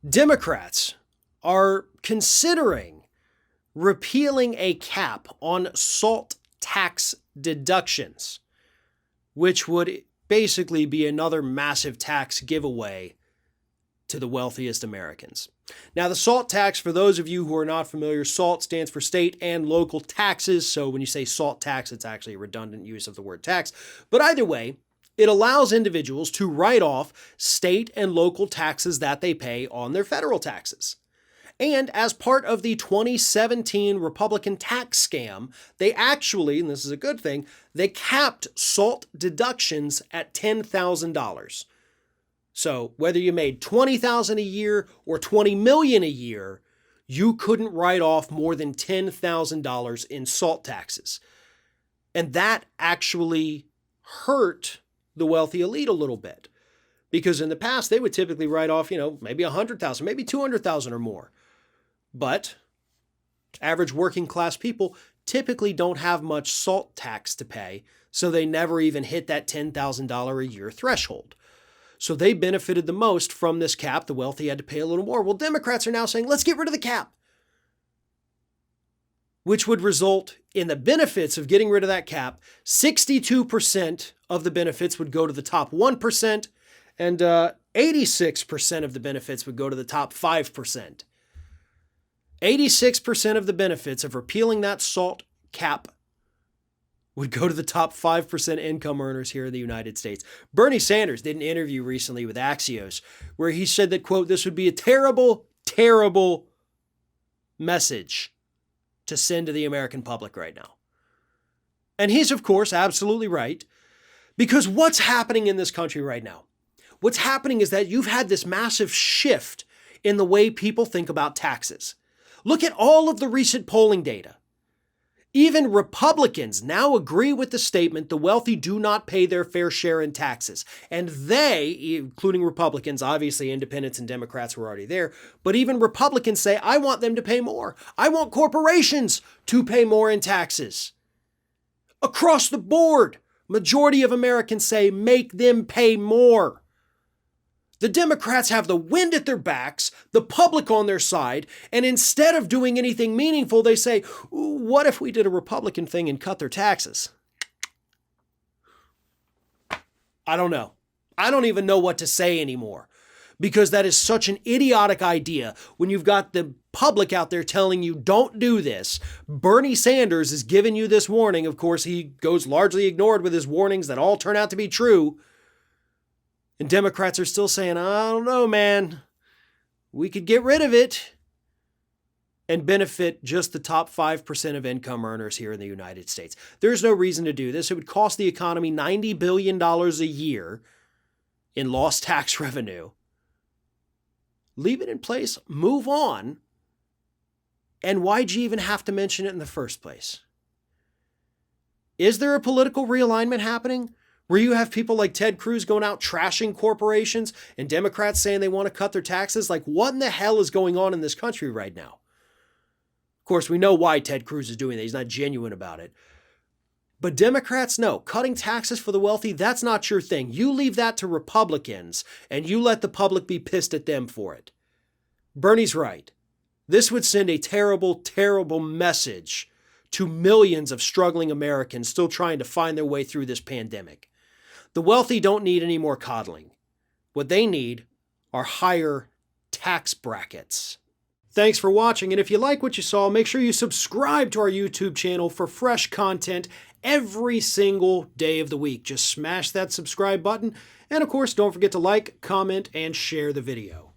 Democrats are considering repealing a cap on SALT tax deductions, which would basically be another massive tax giveaway to the wealthiest Americans. Now, the SALT tax, for those of you who are not familiar, SALT stands for state and local taxes. So when you say SALT tax, it's actually a redundant use of the word tax. But either way, it allows individuals to write off state and local taxes that they pay on their federal taxes. And as part of the 2017 Republican tax scam, they actually, and this is a good thing, they capped SALT deductions at $10,000. So whether you made $20,000 a year or $20 million a year, you couldn't write off more than $10,000 in SALT taxes. And that actually hurt the wealthy elite a little bit, because in the past they would typically write off, maybe $100,000, maybe $200,000 or more. But average working class people typically don't have much SALT tax to pay, so they never even hit that $10,000 a year threshold. So they benefited the most from this cap. The wealthy had to pay a little more. Well, Democrats are now saying, let's get rid of the cap, which would result in the benefits of getting rid of that cap. 62% of the benefits would go to the top 1%, and 86% of the benefits would go to the top 5%. 86% of the benefits of repealing that SALT cap would go to the top 5% income earners here in the United States. Bernie Sanders did an interview recently with Axios where he said that, quote, this would be a terrible, terrible message to send to the American public right now. And he's, of course, absolutely right, because what's happening in this country right now? What's happening is that you've had this massive shift in the way people think about taxes. Look at all of the recent polling data. Even Republicans now agree with the statement the wealthy do not pay their fair share in taxes. And they, including Republicans, obviously independents and Democrats were already there, but even Republicans say, I want them to pay more. I want corporations to pay more in taxes. Across the board, majority of Americans say make them pay more. The Democrats have the wind at their backs, the public on their side, and instead of doing anything meaningful, they say, what if we did a Republican thing and cut their taxes? I don't know. I don't even know what to say anymore, because that is such an idiotic idea when you've got the public out there telling you don't do this. Bernie Sanders is giving you this warning. Of course, he goes largely ignored with his warnings that all turn out to be true. And Democrats are still saying, I don't know, man. We could get rid of it and benefit just the top 5% of income earners here in the United States. There's no reason to do this. It would cost the economy $90 billion a year in lost tax revenue. Leave it in place, move on. And why'd you even have to mention it in the first place? Is there a political realignment happening, where you have people like Ted Cruz going out trashing corporations and Democrats saying they want to cut their taxes? Like, what in the hell is going on in this country right now? Of course, we know why Ted Cruz is doing that. He's not genuine about it. But Democrats, no. Cutting taxes for the wealthy, that's not your thing. You leave that to Republicans, and you let the public be pissed at them for it. Bernie's right. This would send a terrible, terrible message to millions of struggling Americans still trying to find their way through this pandemic. The wealthy don't need any more coddling. What they need are higher tax brackets. Thanks for watching, and if you like what you saw, make sure you subscribe to our YouTube channel for fresh content every single day of the week. Just smash that subscribe button, and of course, don't forget to like, comment, and share the video.